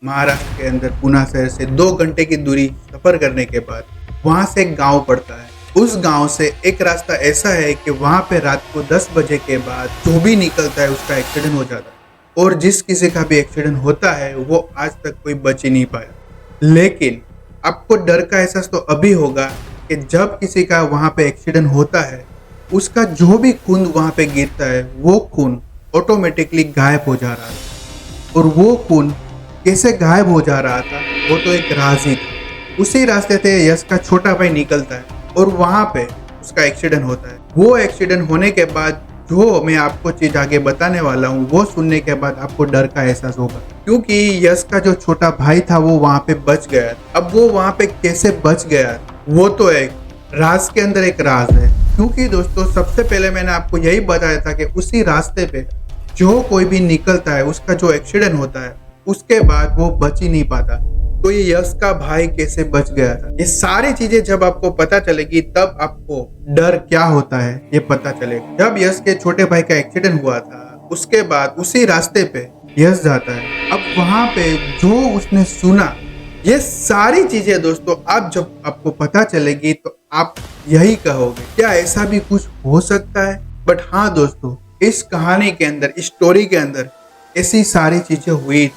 महाराष्ट्र के अंदर पुणे शहर से 2 घंटे की दूरी सफर करने के बाद वहां से एक गांव पड़ता है। उस गांव से एक रास्ता ऐसा है कि वहां पे रात को 10 बजे के बाद जो भी निकलता है उसका एक्सीडेंट हो जाता है, और जिस किसी का भी एक्सीडेंट होता है वो आज तक कोई बच ही नहीं पाया। लेकिन आपको डर का एहसास तो अभी होगा कि जब किसी का वहां पे एक्सीडेंट होता है उसका जो भी खून वहां पे गिरता है वो खून ऑटोमेटिकली गायब हो जा रहा था। और वो खून कैसे गायब हो जा रहा था वो तो एक राज ही था। उसी रास्ते से यश का छोटा भाई निकलता है और वहां पे उसका एक्सीडेंट होता है। वो एक्सीडेंट होने के बाद जो मैं आपको चीज आगे बताने वाला हूँ वो सुनने के बाद आपको डर का एहसास होगा, क्योंकि यश का जो छोटा भाई था वो वहां पे बच गया। अब वो वहां पे कैसे बच गया वो तो एक राज के अंदर एक राज है। क्योंकि दोस्तों सबसे पहले मैंने आपको यही बताया था कि उसी रास्ते पे जो कोई भी निकलता है उसका जो एक्सीडेंट होता है उसके बाद वो बच ही नहीं पाता। तो ये यश का भाई कैसे बच गया था, ये सारी चीजें जब आपको पता चलेगी तब आपको डर क्या होता है ये पता चलेगा। जब यश के छोटे भाई का एक्सीडेंट हुआ था उसके बाद उसी रास्ते पे यश जाता है। अब वहां पे जो उसने सुना ये सारी चीजें दोस्तों अब जब आपको पता चलेगी तो आप यही कहोगे क्या ऐसा भी कुछ हो सकता है। बट हाँ दोस्तों, इस कहानी के अंदर, इस स्टोरी के अंदर ऐसी सारी चीजें हुई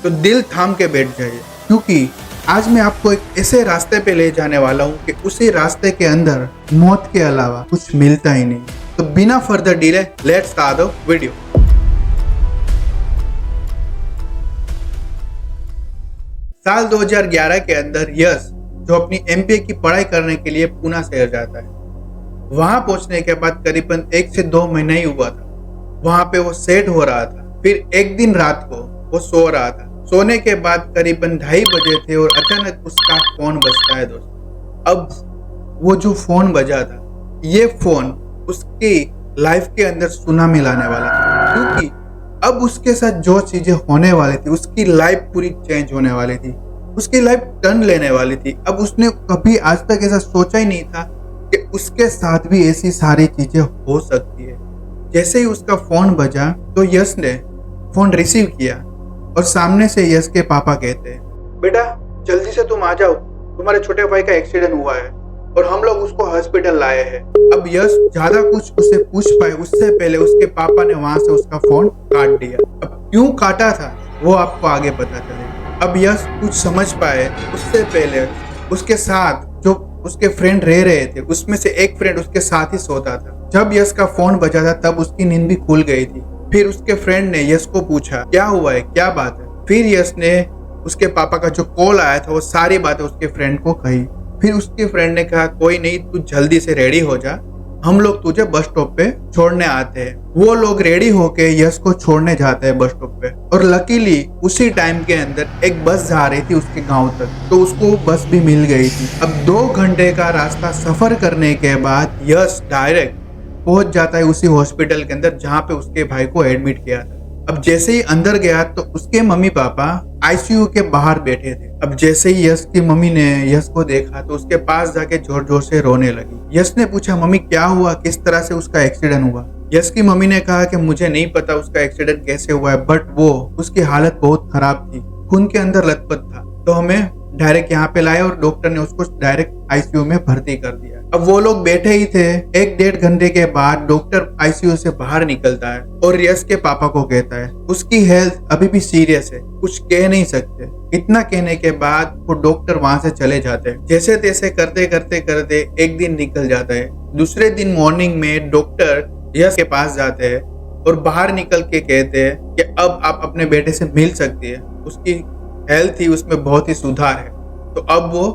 तो दिल थाम के बैठ जाइए, क्योंकि आज मैं आपको एक ऐसे रास्ते पे ले जाने वाला हूँ कि उसी रास्ते के अंदर मौत के अलावा कुछ मिलता ही नहीं। तो बिना further delay let's start the video. साल 2011 के अंदर यश जो अपनी एमबीए की पढ़ाई करने के लिए पुणे शहर जाता है। वहां पहुंचने के बाद करीबन 1 से 2 महीना ही हुआ था। वहां पे वो सेट हो रहा था। फिर एक दिन रात को वो सो रहा था। सोने के बाद करीबन 2:30 बजे थे और अचानक उसका फोन बजता है दोस्तों। अब वो जो फोन बजा था ये फोन उसकी लाइफ के अंदर सुनामी लाने वाला था, क्योंकि अब उसके साथ जो चीजें होने वाली थी उसकी लाइफ पूरी चेंज होने वाली थी, उसकी लाइफ टर्न लेने वाली थी। अब उसने कभी आज तक ऐसा सोचा ही नहीं था कि उसके साथ भी ऐसी सारी चीजें हो सकती है। जैसे ही उसका फोन बजा तो यश ने फोन रिसीव किया और सामने से यश के पापा कहते हैं, बेटा जल्दी से तुम आ जाओ, तुम्हारे छोटे भाई का एक्सीडेंट हुआ है और हम लोग उसको हॉस्पिटल लाए हैं। अब यश ज्यादा कुछ उससे पूछ पाए उससे पहले उसके पापा ने वहां से उसका फोन काट दिया। अब क्यों काटा था वो आपको आगे पता चलेगा। अब यश कुछ समझ पाए उससे पहले उसके साथ जो उसके फ्रेंड रह रहे थे उसमें से एक फ्रेंड उसके साथ ही सोता था। जब यश का फोन बजा था तब उसकी नींद भी खुल गई थी। फिर उसके फ्रेंड ने यश को पूछा क्या हुआ है, क्या बात है। फिर यश ने उसके पापा का जो कॉल आया था वो सारी बातें उसके फ्रेंड को कही। फिर उसके फ्रेंड ने कहा कोई नहीं, तू जल्दी से रेडी हो जा, हम लोग तुझे बस स्टॉप पे छोड़ने आते हैं। वो लोग रेडी होके यश को छोड़ने जाते हैं बस स्टॉप पे। और लकीली उसी टाइम के अंदर एक बस जा रही थी उसके गांव तक, तो उसको बस भी मिल गई थी। अब 2 घंटे का रास्ता सफर करने के बाद यश डायरेक्ट पहुंच जाता है उसी हॉस्पिटल के अंदर जहां पे उसके भाई को एडमिट किया था। अब जैसे ही अंदर गया तो उसके मम्मी पापा आईसीयू के बाहर बैठे थे। अब जैसे ही यश की मम्मी ने यश को देखा तो उसके पास जाके जोर जोर से रोने लगी। यश ने पूछा मम्मी क्या हुआ, किस तरह से उसका एक्सीडेंट हुआ। यश की मम्मी ने कहा कि मुझे नहीं पता उसका एक्सीडेंट कैसे हुआ है, बट वो उसकी हालत बहुत खराब थी, खून के अंदर लथपथ था, तो हमें डायरेक्ट यहाँ पे लाए और डॉक्टर ने उसको डायरेक्ट आईसीयू में भर्ती कर दिया। अब वो लोग बैठे ही थे। 1-1.5 घंटे के बाद डॉक्टर आईसीयू से बाहर निकलता है और यश के पापा को कहता है उसकी हेल्थ अभी भी सीरियस है, कुछ कह नहीं सकते। इतना कहने के बाद वो डॉक्टर वहां से चले जाते हैं। जैसे तैसे करते करते करते एक दिन निकल जाता है। दूसरे दिन मॉर्निंग में डॉक्टर यश के पास जाते हैं और बाहर निकल के कहते हैं कि अब आप अपने बेटे से मिल सकती है, उसकी हेल्थ ही उसमें बहुत ही सुधार है, तो अब वो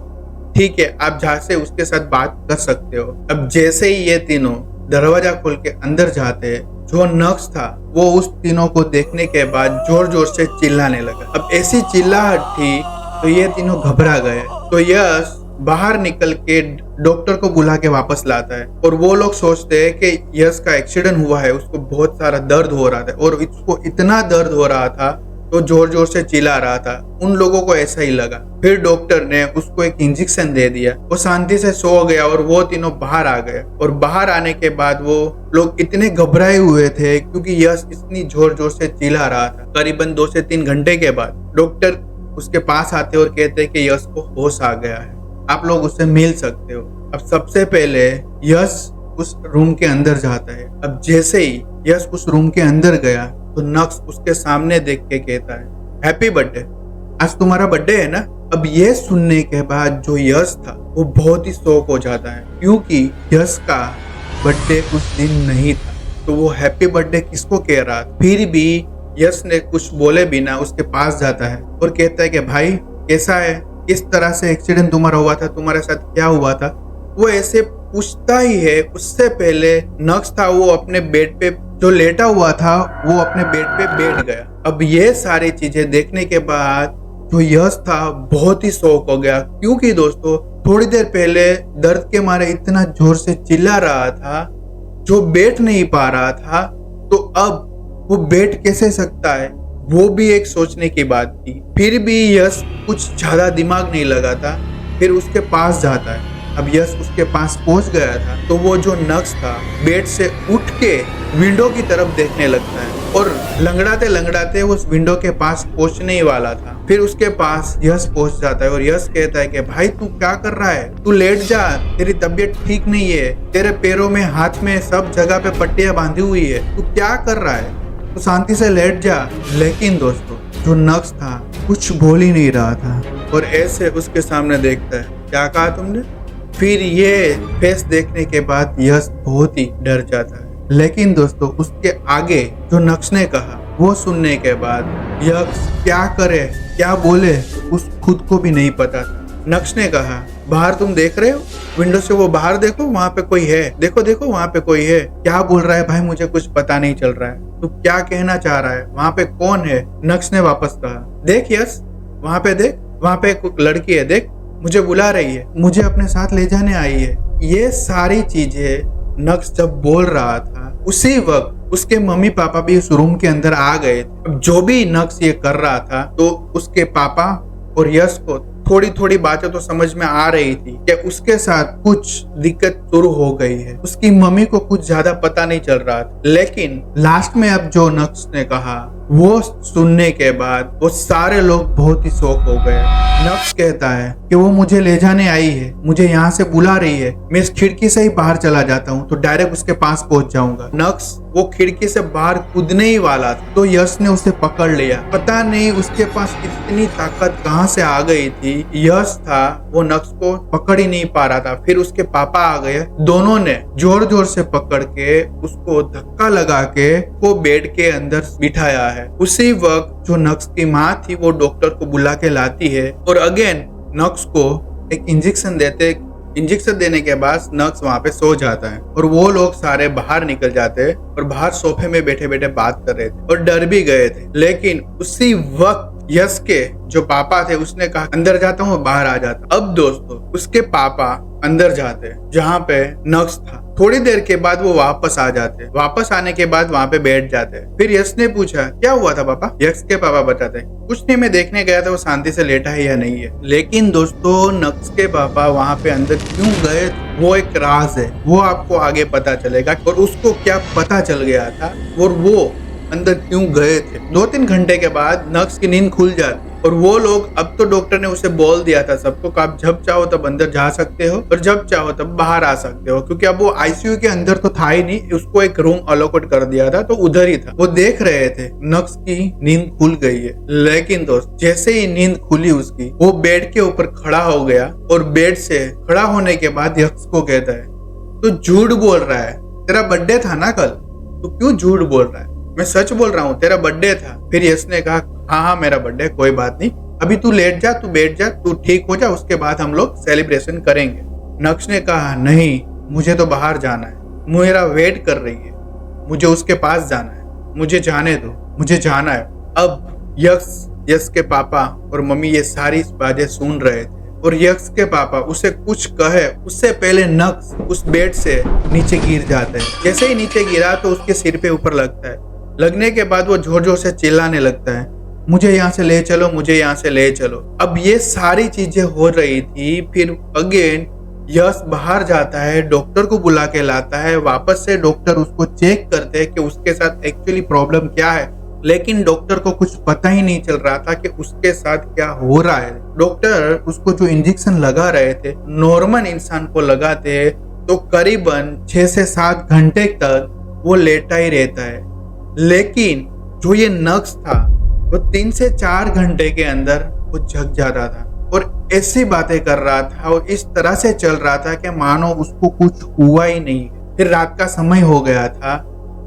ठीक है, आप जहाँ से उसके साथ बात कर सकते हो। अब जैसे ही ये तीनों दरवाजा खोल के अंदर जाते हैं, जो नक्श था वो उस तीनों को देखने के बाद जोर जोर से चिल्लाने लगा। अब ऐसी चिल्लाहट थी तो ये तीनों घबरा गए। तो यश बाहर निकल के डॉक्टर को बुला के वापस लाता है और वो लोग सोचते हैं कि यश का एक्सीडेंट हुआ है, उसको बहुत सारा दर्द हो रहा था और उसको इतना दर्द हो रहा था तो जोर जोर से चिल्ला रहा था। उन लोगों को ऐसा ही लगा। फिर डॉक्टर ने उसको एक इंजेक्शन दे दिया, वो शांति से सो गया और वो तीनों बाहर आ गए। और बाहर आने के बाद वो लोग इतने घबराए हुए थे क्योंकि यश इतनी जोर जोर से चिल्ला रहा था। करीबन 2 से 3 घंटे के बाद डॉक्टर उसके पास आते हैं और कहते हैं कि यश को होश आ गया है, आप लोग उससे मिल सकते हो। अब सबसे पहले यश उस रूम के अंदर जाता है। अब जैसे ही यश उस रूम के अंदर गया तो नक्स उसके सामने देख के कहता है, हैप्पी बर्थडे, आज तुम्हारा बर्थडे है ना। अब ये सुनने के बाद जो यश था वो बहुत ही शॉक हो जाता है, क्योंकि यश का बर्थडे उस दिन नहीं था, तो वो हैप्पी बर्थडे किसको कह रहा था। फिर भी यश ने कुछ बोले बिना उसके पास जाता है और कहता है कि भाई कैसा है, किस तरह से एक्सीडेंट तुम्हारा हुआ था, तुम्हारे साथ क्या हुआ था। वो ऐसे पूछता ही है, उससे पहले नक्स था वो अपने बेड पे जो लेटा हुआ था वो अपने बेड पे बैठ गया। अब ये सारी चीजें देखने के बाद जो यश था बहुत ही शॉक हो गया, क्योंकि दोस्तों थोड़ी देर पहले दर्द के मारे इतना जोर से चिल्ला रहा था, जो बैठ नहीं पा रहा था, तो अब वो बैठ कैसे सकता है, वो भी एक सोचने की बात थी। फिर भी यश कुछ ज्यादा दिमाग नहीं लगाता, फिर उसके पास जाता है। अब यश उसके पास पहुंच गया था तो वो जो नक्स था बेड से उठ के विंडो की तरफ देखने लगता है और लंगड़ाते लंगड़ाते उस विंडो के पास पहुंचने ही वाला था। फिर उसके पास यश पहुंच जाता है और यश कहता है कि भाई तू क्या कर रहा है, तू लेट जा, तेरी तबीयत ठीक नहीं है, तेरे पैरों में हाथ में सब जगह पे पट्टियां बांधी हुई है, तू क्या कर रहा है, तू शांति से लेट जा। लेकिन दोस्तों जो नक्स था कुछ बोल ही नहीं रहा था और ऐसे उसके सामने देखता है, क्या कहा तुमने। फिर ये फेस देखने के बाद यश बहुत ही डर जाता है। लेकिन दोस्तों उसके आगे जो नक्स ने कहा वो सुनने के बाद यश क्या करे क्या बोले उस खुद को भी नहीं पता था। नक्स ने कहा, बाहर तुम देख रहे हो, विंडो से वो बाहर देखो, वहां पे कोई है, देखो देखो वहां पे कोई है। क्या बोल रहा है भाई, मुझे कुछ पता नहीं चल रहा है, तू क्या कहना चाह रहा है, वहां पे कौन है। नक्स ने वापस कहा, देख यश वहां पे देख, वहां पे एक लड़की है, देख मुझे बुला रही है, मुझे अपने साथ ले जाने आई है। ये सारी चीजें नक्स जब बोल रहा था उसी वक्त उसके मम्मी पापा भी उस रूम के अंदर आ गए। अब जो भी नक्स ये कर रहा था तो उसके पापा और यश को थोड़ी थोड़ी बातें तो समझ में आ रही थी कि उसके साथ कुछ दिक्कत शुरू हो गई है। उसकी मम्मी को कुछ ज्यादा पता नहीं चल रहा था, लेकिन लास्ट में अब जो नक्स ने कहा वो सुनने के बाद वो सारे लोग बहुत ही शॉक हो गए। नक्स कहता है कि वो मुझे ले जाने आई है, मुझे यहाँ से बुला रही है, मैं इस खिड़की से ही बाहर चला जाता हूँ तो डायरेक्ट उसके पास पहुंच जाऊंगा। नक्स वो खिड़की से बाहर कूदने ही वाला था तो यश ने उसे पकड़ लिया। पता नहीं उसके पास इतनी ताकत कहाँ से आ गई थी, यश था वो नक्स को पकड़ ही नहीं पा रहा था। फिर उसके पापा आ गए, दोनों ने जोर जोर से पकड़ के उसको धक्का लगा के वो बेड के अंदर बिठाया है। उसी वक्त जो नक्स की माँ थी वो डॉक्टर को बुला के लाती है और अगेन नक्स को एक इंजेक्शन देते। इंजेक्शन देने के बाद नक्स वहां पे सो जाता है और वो लोग सारे बाहर निकल जाते हैं और बाहर सोफे में बैठे बैठे बात कर रहे थे और डर भी गए थे। लेकिन उसी वक्त यश के जो पापा थे उसने कहा अंदर जाता हूँ, बाहर आ जाता। अब दोस्तों उसके पापा अंदर जाते हैं जहाँ पे नक्स था। थोड़ी देर के बाद वो वापस आ जाते हैं। वापस आने के बाद वहाँ पे बैठ जाते हैं। फिर यश ने पूछा क्या हुआ था पापा। यश के पापा बताते हैं कुछ नहीं, मैं देखने गया था वो शांति से लेटा है या नहीं है। लेकिन दोस्तों नक्स के पापा वहाँ पे अंदर क्यों गए वो एक राज है, वो आपको आगे पता चलेगा और उसको क्या पता चल गया था और वो अंदर क्यों गए थे। 2-3 घंटे के बाद नक्स की नींद खुल जाती और वो लोग, अब तो डॉक्टर ने उसे बोल दिया था सबको कि आप जब चाहो तब अंदर जा सकते हो और जब चाहो तब बाहर आ सकते हो, क्योंकि अब वो आईसीयू के अंदर तो था ही नहीं, उसको एक रूम अलोकेट कर दिया था तो उधर ही था। वो देख रहे थे नक्स की नींद खुल गई है। लेकिन दोस्त जैसे ही नींद खुली उसकी, वो बेड के ऊपर खड़ा हो गया और बेड से खड़ा होने के बाद यक्स को कहता है तू झूठ बोल रहा है, तेरा बर्थडे था ना कल, तू क्यों झूठ बोल रहा है, मैं सच बोल रहा हूँ तेरा बर्थडे था। फिर यश ने कहा हाँ मेरा बर्थडे, कोई बात नहीं, अभी तू लेट जा, तू बैठ जा, तू ठीक हो जा, उसके बाद हम लोग सेलिब्रेशन करेंगे। नक्स ने कहा नहीं, मुझे तो बाहर जाना है, मेरा वेट कर रही है, मुझे उसके पास जाना है, मुझे जाने दो, मुझे जाना है। अब यश के पापा और मम्मी ये सारी बातें सुन रहे थे और यक्स के पापा उसे कुछ कहे उससे पहले नक्स उस बेड से नीचे गिर जाता है। जैसे ही नीचे गिरा तो उसके सिर पे ऊपर लगता है। लगने के बाद वो जोर जोर से चिल्लाने लगता है मुझे यहाँ से ले चलो, मुझे यहाँ से ले चलो। अब ये सारी चीजें हो रही थी। फिर अगेन यश बाहर जाता है, डॉक्टर को बुला के लाता है। वापस से डॉक्टर उसको चेक करते हैं कि उसके साथ एक्चुअली प्रॉब्लम क्या है लेकिन डॉक्टर को कुछ पता ही नहीं चल रहा था कि उसके साथ क्या हो रहा है। डॉक्टर उसको जो इंजेक्शन लगा रहे थे, नॉर्मल इंसान को लगाते हैं तो करीबन 6 से 7 घंटे तक वो लेटा ही रहता है, लेकिन जो ये नक्स था वो 3 से 4 घंटे के अंदर वो जग जाता था और ऐसी बातें कर रहा था और इस तरह से चल रहा था कि मानो उसको कुछ हुआ ही नहीं। फिर रात का समय हो गया था,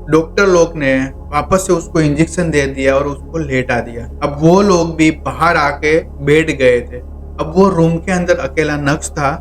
डॉक्टर लोग ने वापस से उसको इंजेक्शन दे दिया और उसको लेटा दिया। अब वो लोग भी बाहर आके बैठ गए थे। अब वो रूम के अंदर अकेला नक्स था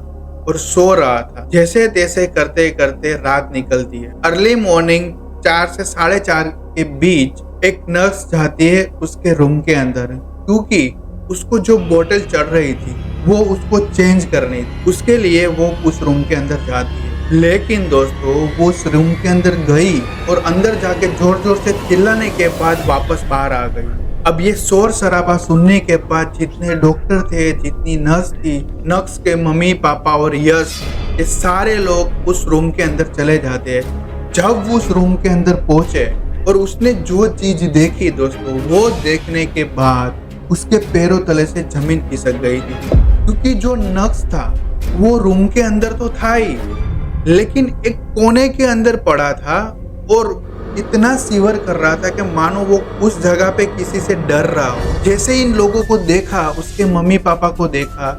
और सो रहा था। जैसे तैसे करते करते रात निकलती है। अर्ली मॉर्निंग 4 से 4:30 के बीच एक नर्स जाती है उसके रूम के अंदर, क्योंकि उसको जो बोतल चढ़ रही थी वो उसको चेंज करनी थी। उसके लिए वो उस रूम के अंदर जाती है, लेकिन दोस्तों वो उस रूम के अंदर गई और अंदर जाके जोर जोर से चिल्लाने के बाद वापस बाहर आ गई। अब ये शोर शराबा सुनने के बाद जितने डॉक्टर थे, जितनी नर्स थी, नक्स के मम्मी पापा और यश, ये सारे लोग उस रूम के अंदर चले जाते हैं। जब वो उस रूम के अंदर पहुंचे और उसने जो चीज देखी दोस्तों, वो देखने के बाद उसके पैरों तले से जमीन खिसक गई थी, क्योंकि जो नक्स था वो रूम के अंदर तो था ही, लेकिन एक कोने के अंदर पड़ा था और इतना सीवर कर रहा था कि मानो वो उस जगह पे किसी से डर रहा हो। जैसे इन लोगों को देखा, उसके मम्मी पापा को देखा,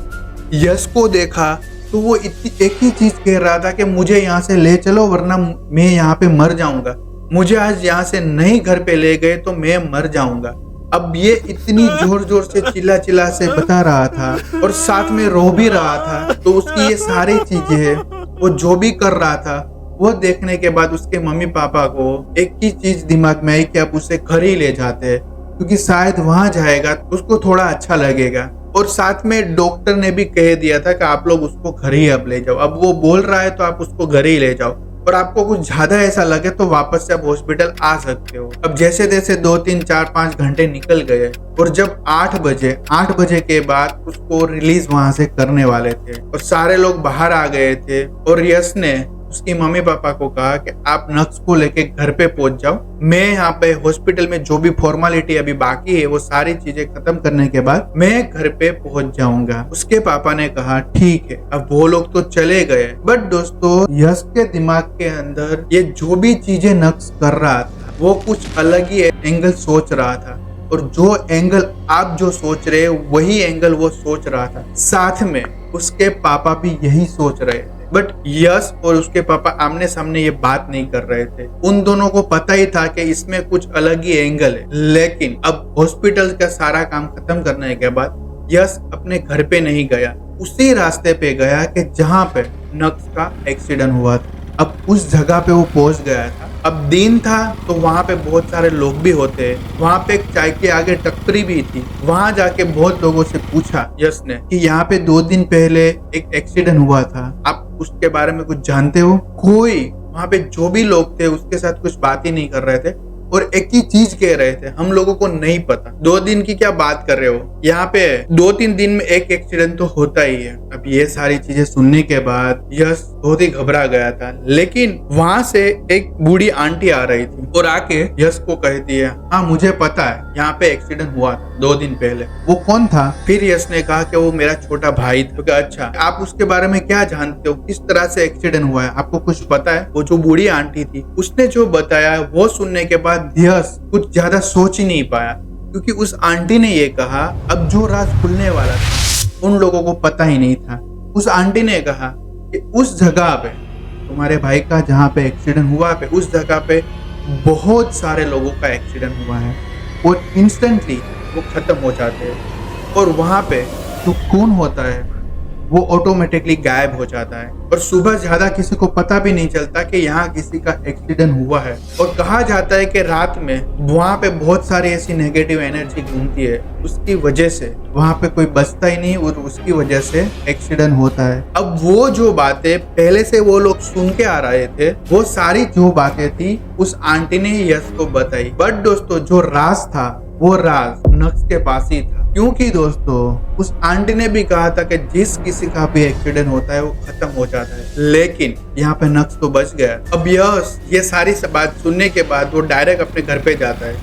यश को देखा, तो वो एक ही चीज कह रहा था कि मुझे यहाँ से ले चलो वरना मैं यहाँ पे मर जाऊंगा। मुझे आज यहाँ से नहीं घर पे ले गए तो मैं मर जाऊंगा। अब ये इतनी जोर जोर से चिल्ला चिल्ला से बता रहा था और साथ में रो भी रहा था। तो उसकी ये सारी चीजें, वो जो भी कर रहा था, वो देखने के बाद उसके मम्मी पापा को एक ही चीज दिमाग में आई कि आप उसे घर ही ले जाते हैं, क्योंकि शायद वहां जाएगा तो उसको थोड़ा अच्छा लगेगा। और साथ में डॉक्टर ने भी कह दिया था कि आप लोग उसको घर ही अब ले जाओ। अब वो बोल रहा है तो आप उसको घर ही ले जाओ, और आपको कुछ ज्यादा ऐसा लगे तो वापस से आप हॉस्पिटल आ सकते हो। अब जैसे तैसे 2, 3, 4, 5 घंटे निकल गए और जब 8 बजे के बाद उसको रिलीज वहां से करने वाले थे और सारे लोग बाहर आ गए थे, और यश ने उसकी मम्मी पापा को कहा कि आप नक्स को लेके घर पे पहुंच जाओ, मैं यहाँ पे हॉस्पिटल में जो भी फॉर्मेलिटी अभी बाकी है वो सारी चीजें खत्म करने के बाद मैं घर पे पहुंच जाऊंगा। उसके पापा ने कहा ठीक है। अब वो लोग तो चले गए, बट दोस्तों यश के दिमाग के अंदर ये जो भी चीजें नक्स कर रहा था वो कुछ अलग ही एंगल सोच रहा था, और जो एंगल आप जो सोच रहे हो वही एंगल वो सोच रहा था। साथ में उसके पापा भी यही सोच रहे थे, बट यश और उसके पापा आमने सामने ये बात नहीं कर रहे थे। उन दोनों को पता ही था कि इसमें कुछ अलग ही एंगल है। लेकिन अब हॉस्पिटल का सारा काम खत्म करने के बाद यश अपने घर पे नहीं गया, उसी रास्ते पे गया कि जहाँ पे नक्स का एक्सीडेंट हुआ था। अब उस जगह पे वो पहुंच गया था। अब दिन था तो वहाँ पे बहुत सारे लोग भी होते हैं। वहाँ पे एक चाय के आगे टपरी भी थी। वहाँ जाके बहुत लोगों से पूछा यश ने कि यहाँ पे 2 दिन पहले एक एक्सीडेंट हुआ था, आप उसके बारे में कुछ जानते हो? कोई वहाँ पे जो भी लोग थे उसके साथ कुछ बात ही नहीं कर रहे थे और एक ही चीज कह रहे थे, हम लोगों को नहीं पता। 2 दिन की क्या बात कर रहे हो, यहाँ पे 2-3 दिन में एक एक्सीडेंट तो होता ही है। अब ये सारी चीजें सुनने के बाद यश बहुत ही घबरा गया था, लेकिन वहां से एक बूढ़ी आंटी आ रही थी और आके यश को कहती है, हाँ मुझे पता है यहाँ पे एक्सीडेंट हुआ था 2 दिन पहले। वो कौन था? फिर यश ने कहा कि वो मेरा छोटा भाई था। तो अच्छा, आप उसके बारे में क्या जानते हो, किस तरह से एक्सीडेंट हुआ है, आपको कुछ पता है? वो जो बूढ़ी आंटी थी उसने जो बताया वो सुनने के बाद यश कुछ ज्यादा सोच ही नहीं पाया, क्योंकि उस आंटी ने ये कहा अब जो राज खुलने वाला था उन लोगों को पता ही नहीं था। उस आंटी ने कहा कि उस जगह पे तुम्हारे भाई का जहाँ पे एक्सीडेंट हुआ पे उस जगह पे बहुत सारे लोगों का एक्सीडेंट हुआ है और इंस्टेंटली वो खत्म हो जाते हैं, और वहां पे जो खून होता है वो ऑटोमेटिकली गायब हो जाता है, और सुबह ज्यादा किसी को पता भी नहीं चलता कि यहाँ किसी का एक्सीडेंट हुआ है। और कहा जाता है कि रात में वहाँ पे बहुत सारी ऐसी नेगेटिव एनर्जी घूमती है, उसकी वजह से वहाँ पे कोई बचता ही नहीं और उसकी वजह से एक्सीडेंट होता है। अब वो जो बातें पहले से वो लोग सुन के आ रहे थे, वो सारी जो बातें थी उस आंटी ने यश को बताई। बट दोस्तों जो राज था वो राज नक्स के पास ही था, क्योंकि दोस्तों उस आंटी ने भी कहा था कि जिस किसी का भी एक्सीडेंट होता है वो खत्म हो जाता है, लेकिन यहाँ पे नक्स तो बच गया। अब यश ये सारी बात सुनने के बाद वो डायरेक्ट अपने घर पे जाता है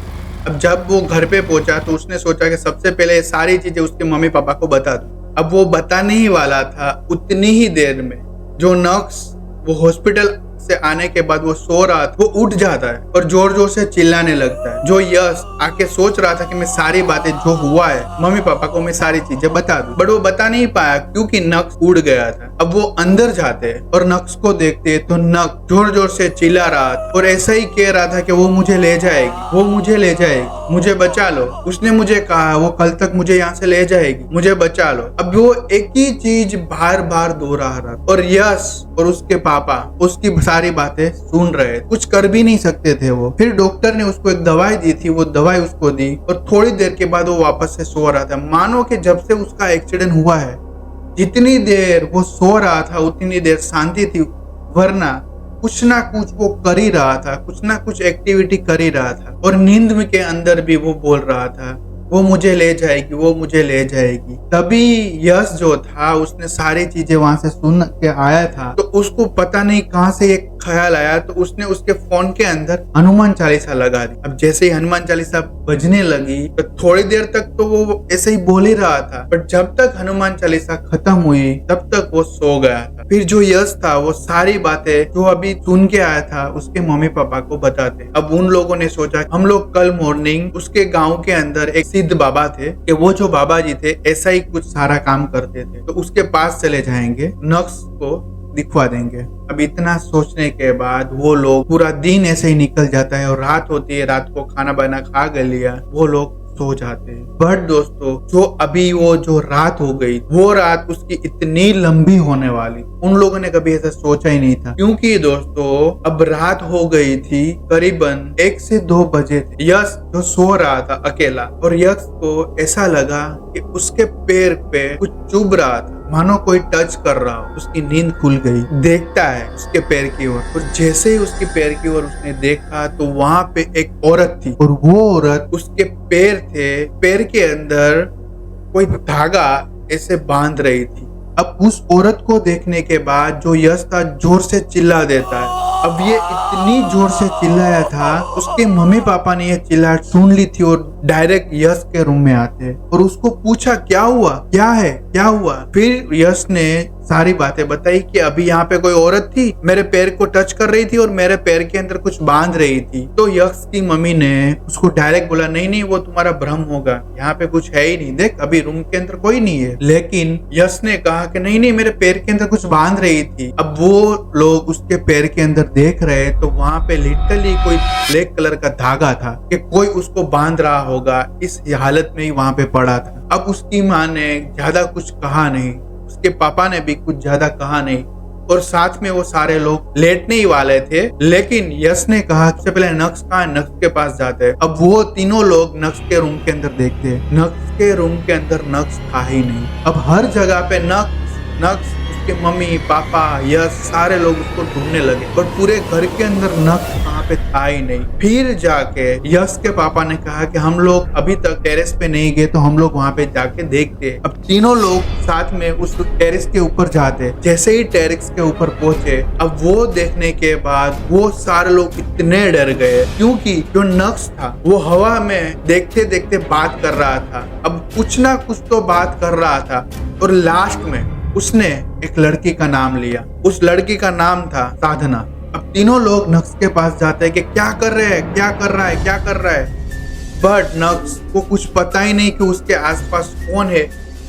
अब जब वो घर पे पहुंचा तो उसने सोचा कि सबसे पहले ये सारी चीजें उसके मम्मी पापा को बता दूं। अब वो बताने ही वाला था, उतनी ही देर में जो नक्स वो हॉस्पिटल से आने के बाद वो सो रहा था, वो उठ जाता है और जोर जोर से चिल्लाने लगता है। जो यश आके सोच रहा था कि मैं सारी बातें जो हुआ है मम्मी पापा को मैं सारी चीजें बता दूं, बट वो बता नहीं पाया क्योंकि नक्स उड़ गया था। अब वो अंदर जाते हैं और नक्स को देखते हैं तो नक्स जोर जोर से चिल्ला रहा था और ऐसा ही कह रहा था कि वो मुझे ले जाएगी, वो मुझे ले जाएगी, मुझे बचा लो। उसने मुझे कहा वो कल तक मुझे यहाँ से ले जाएगी, मुझे बचा लो। अब वो एक ही चीज बार बार दोहरा रहा और यश और उसके पापा उसकी सारी बातें सुन रहे, कुछ कर भी नहीं सकते थे वो। फिर डॉक्टर ने उसको एक दवाई दी थी, वो दवाई उसको दी और थोड़ी देर के बाद वो वापस से सो रहा था। मानो कि जब से उसका एक्सीडेंट हुआ है जितनी देर वो सो रहा था उतनी देर शांति थी, वरना कुछ ना कुछ वो कर ही रहा था, कुछ ना कुछ एक्टिविटी कर ही रहा था। और नींद में के अंदर भी वो बोल रहा था वो मुझे ले जाएगी, वो मुझे ले जाएगी। तभी यश जो था उसने सारी चीजें वहां से सुन के आया था, तो उसको पता नहीं कहां से एक ख्याल आया, तो उसने उसके फोन के अंदर हनुमान चालीसा लगा दी। अब जैसे ही हनुमान चालीसा बजने लगी तो थोड़ी देर तक तो वो ऐसे ही बोल ही रहा था, पर जब तक हनुमान चालीसा खत्म हुई तब तक वो सो गया था। फिर जो यश था वो सारी बातें जो अभी सुन के आया था उसके मम्मी पापा को बताते। अब उन लोगों ने सोचा हम लोग कल मॉर्निंग उसके गांव के अंदर एक सिद्ध बाबा थे कि वो जो बाबा जी थे ऐसा ही कुछ सारा काम करते थे, तो उसके पास चले जाएंगे, नक्स को दिखवा देंगे। अब इतना सोचने के बाद वो लोग पूरा दिन ऐसे ही निकल जाता है और रात होती है, रात को खाना बना खा गए लिया, वो लोग सो जाते हैं। बट दोस्तों जो अभी वो जो रात हो गई वो रात उसकी इतनी लंबी होने वाली उन लोगों ने कभी ऐसा सोचा ही नहीं था, क्योंकि दोस्तों अब रात हो गई थी, करीबन 1 से 2 बजे थे। यश जो सो रहा था अकेला और यश को ऐसा लगा कि उसके पैर पे कुछ चुभ रहा था, मानो कोई टच कर रहा हो। उसकी नींद खुल गई, देखता है उसके पैर की ओर और जैसे ही उसके पैर की ओर उसने देखा तो वहां पे एक औरत थी और वो औरत उसके पैर थे, पैर के अंदर कोई धागा ऐसे बांध रही थी। अब उस औरत को देखने के बाद जो यश था जोर से चिल्ला देता है। अब ये इतनी जोर से चिल्लाया था, उसके मम्मी पापा ने ये चिल्लाहट सुन ली थी और डायरेक्ट यश के रूम में आते और उसको पूछा क्या हुआ, क्या है, क्या हुआ। फिर यश ने सारी बातें बताई कि अभी यहाँ पे कोई औरत थी, मेरे पैर को टच कर रही थी और मेरे पैर के अंदर कुछ बांध रही थी। तो यश की मम्मी ने उसको डायरेक्ट बोला नहीं नहीं वो तुम्हारा भ्रम होगा, यहाँ पे कुछ है ही नहीं, देख अभी रूम के अंदर कोई नहीं है। लेकिन यश ने कहा कि नहीं नहीं मेरे पैर के अंदर कुछ बांध रही थी। अब वो लोग उसके पैर के अंदर देख रहे तो वहां पे लिटरली कोई ब्लैक कलर का धागा था कि कोई उसको बांध रहा होगा, इस हालत में ही वहां पे पड़ा था। अब उसकी माँ ने ज्यादा कुछ कहा नहीं, उसके पापा ने भी कुछ ज्यादा कहा नहीं और साथ में वो सारे लोग लेटने ही वाले थे। लेकिन यश ने कहा सबसे पहले नक्स कहाँ है, नक्स के पास जाते हैं। अब वो तीनों लोग नक्स के रूम के अंदर देखते हैं, नक्स के रूम के अंदर नक्स था ही नहीं। अब हर जगह पे नक्स उसके मम्मी पापा यश सारे लोग उसको ढूंढने लगे पर पूरे घर के अंदर नक्स कहाँ पे था ही नहीं। फिर जाके यश के पापा ने कहा कि हम लोग अभी तक टेरेस पे नहीं गए तो हम लोग वहाँ पे जाके देखते। अब तीनों लोग साथ में उस टेरेस के ऊपर जाते। जैसे ही टेरेस के ऊपर पहुंचे अब वो देखने के बाद वो सारे लोग इतने डर गए क्योंकि जो नक्स था वो हवा में देखते देखते बात कर रहा था। अब कुछ ना कुछ तो बात कर रहा था और लास्ट में उसने एक लड़की का नाम लिया, उस लड़की का नाम था साधना। अब तीनों लोग नक्स के पास जाते हैं कि क्या कर रहे हैं, क्या कर रहा है, क्या कर रहा है। बट नक्स को कुछ पता ही नहीं कि उसके आसपास कौन है,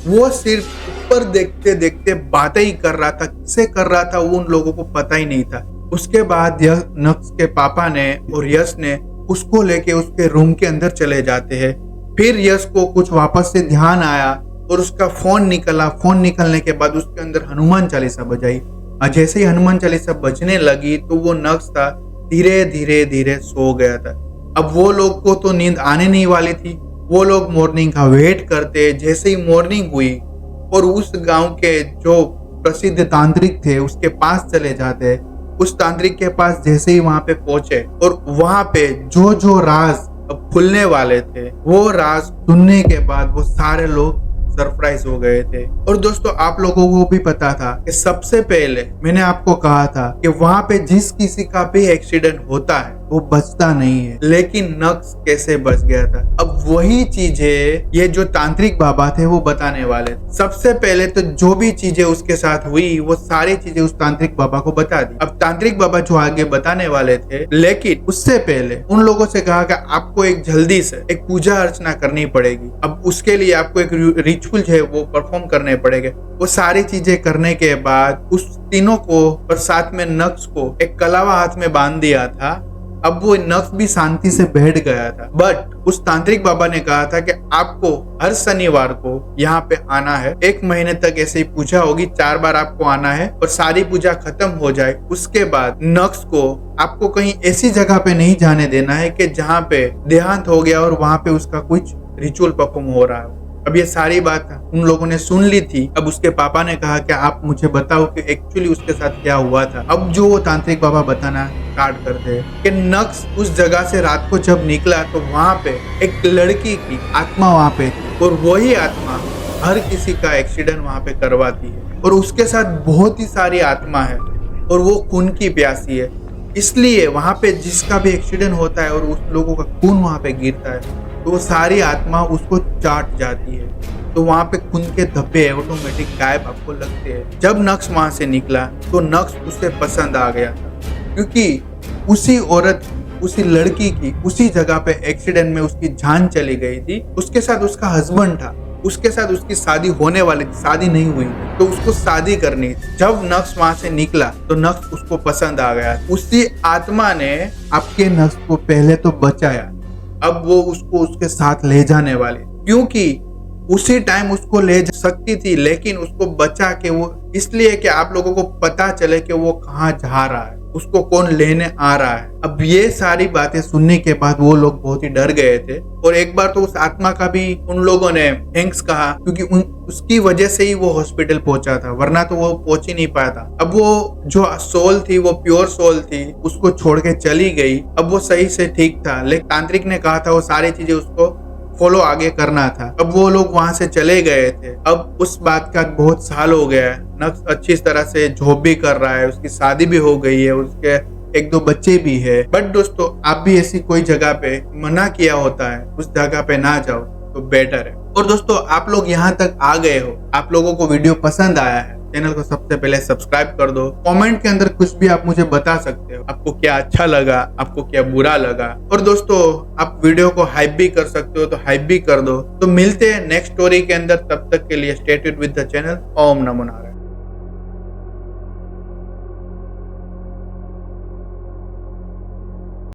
वो सिर्फ ऊपर देखते देखते बातें ही कर रहा था, किससे कर रहा था वो उन लोगों को पता ही नहीं था। उसके बाद यह नक्स के पापा ने और यश ने उसको लेके उसके रूम के अंदर चले जाते हैं। फिर यश को कुछ वापस से ध्यान आया और उसका फोन निकला। फोन निकलने के बाद उसके अंदर हनुमान चालीसा बजाई और जैसे ही हनुमान चालीसा बजने लगी तो वो नक्स था धीरे धीरे धीरे सो गया था। अब वो लोग को तो नींद आने नहीं वाली थी, वो लोग मॉर्निंग का वेट करते। जैसे ही मॉर्निंग हुई और उस गांव के जो प्रसिद्ध तांत्रिक थे उसके पास चले जाते। उस तांत्रिक के पास जैसे ही वहां पे पहुंचे और वहां पे जो जो राज खुलने वाले थे वो राज सुनने के बाद वो सारे लोग सरप्राइज हो गए थे। और दोस्तों आप लोगों को भी पता था कि सबसे पहले मैंने आपको कहा था कि वहां पे जिस किसी का भी एक्सीडेंट होता है वो बचता नहीं है। लेकिन नक्स कैसे बच गया था, अब वही चीजें ये जो तांत्रिक बाबा थे वो बताने वाले। सबसे पहले तो जो भी चीजें उसके साथ हुई वो सारी चीजें उस तांत्रिक बाबा को बता दी। अब तांत्रिक बाबा जो आगे बताने वाले थे, लेकिन उससे पहले उन लोगों से कहा कि आपको एक जल्दी से एक पूजा अर्चना करनी पड़ेगी। अब उसके लिए आपको एक रिचुअल है वो परफॉर्म करने पड़ेगा। वो सारी चीजें करने के बाद उस तीनों को और साथ में नक्स को एक कलावा हाथ में बांध दिया था। अब वो नक्स भी शांति से बैठ गया था। बट उस तांत्रिक बाबा ने कहा था कि आपको हर शनिवार को यहाँ पे आना है, 1 महीने तक ऐसे ही पूजा होगी, 4 बार आपको आना है और सारी पूजा खत्म हो जाए उसके बाद नक्स को आपको कहीं ऐसी जगह पे नहीं जाने देना है कि जहाँ पे देहांत हो गया और वहां पे उसका कुछ रिचुअल परफॉर्म हो रहा है। अब ये सारी बात उन लोगों ने सुन ली थी। अब उसके पापा ने कहा कि आप मुझे बताओ कि एक्चुअली उसके साथ क्या हुआ था। अब जो वो तांत्रिक बाबा बताना स्टार्ट करते हैं कि नक्स उस जगह से रात को जब निकला तो वहां पे एक लड़की की आत्मा वहां पे थी और वही आत्मा हर किसी का एक्सीडेंट वहां पे करवाती है और उसके साथ बहुत ही सारी आत्मा है और वो खून की प्यासी है। इसलिए वहां पे जिसका भी एक्सीडेंट होता है और उस लोगों का खून वहां पे गिरता है तो वो सारी आत्मा उसको चाट जाती है। तो वहां पे खून के धब्बे ऑटोमेटिक गायब आपको लगते हैं। जब नक्स वहां से निकला तो नक्स उससे पसंद आ गया था, क्योंकि उसी औरत उसी लड़की की उसी जगह पे एक्सीडेंट में उसकी जान चली गई थी। उसके साथ उसका हस्बैंड था, उसके साथ उसकी शादी होने वाली थी, शादी नहीं हुई थी तो उसको शादी करनी थी। जब नक्स वहां से निकला तो नक्स उसको पसंद आ गया। उसी आत्मा ने आपके नक्स को पहले तो बचाया, अब वो उसको उसके साथ ले जाने वाले, क्योंकि उसी टाइम उसको ले जा सकती थी लेकिन उसको बचा के वो इसलिए कि आप लोगों को पता चले कि वो कहाँ जा रहा है, उसको कौन लेने आ रहा है। अब ये सारी बातें सुनने के बाद वो लोग बहुत ही डर गए थे और एक बार तो उस आत्मा का भी उन लोगों ने थैंक्स कहा, क्योंकि उसकी वजह से ही वो हॉस्पिटल पहुंचा था, वरना तो वो पहुंच ही नहीं पाया था। अब वो जो सोल थी वो प्योर सोल थी, उसको छोड़ के चली गई। अब वो सही से ठीक था, लेकिन तांत्रिक ने कहा था वो सारी चीजें उसको फॉलो आगे करना था। अब वो लोग वहां से चले गए थे। अब उस बात का बहुत साल हो गया है। नक्स अच्छी तरह से जॉब भी कर रहा है, उसकी शादी भी हो गई है, उसके 1-2 बच्चे भी है। बट दोस्तों आप भी ऐसी कोई जगह पे मना किया होता है उस जगह पे ना जाओ तो बेटर है। और दोस्तों आप लोग यहाँ तक आ गए हो, आप लोगों को वीडियो पसंद आया है, चैनल को सबसे पहले सब्सक्राइब कर दो। कमेंट के अंदर कुछ भी आप मुझे बता सकते हो, आपको क्या अच्छा लगा, आपको क्या बुरा लगा। और दोस्तों आप वीडियो को हाइप भी कर सकते हो तो हाइप भी कर दो। तो मिलते हैं नेक्स्ट स्टोरी के अंदर, तब तक के लिए stay tuned with the channel. Om नमो नारायण।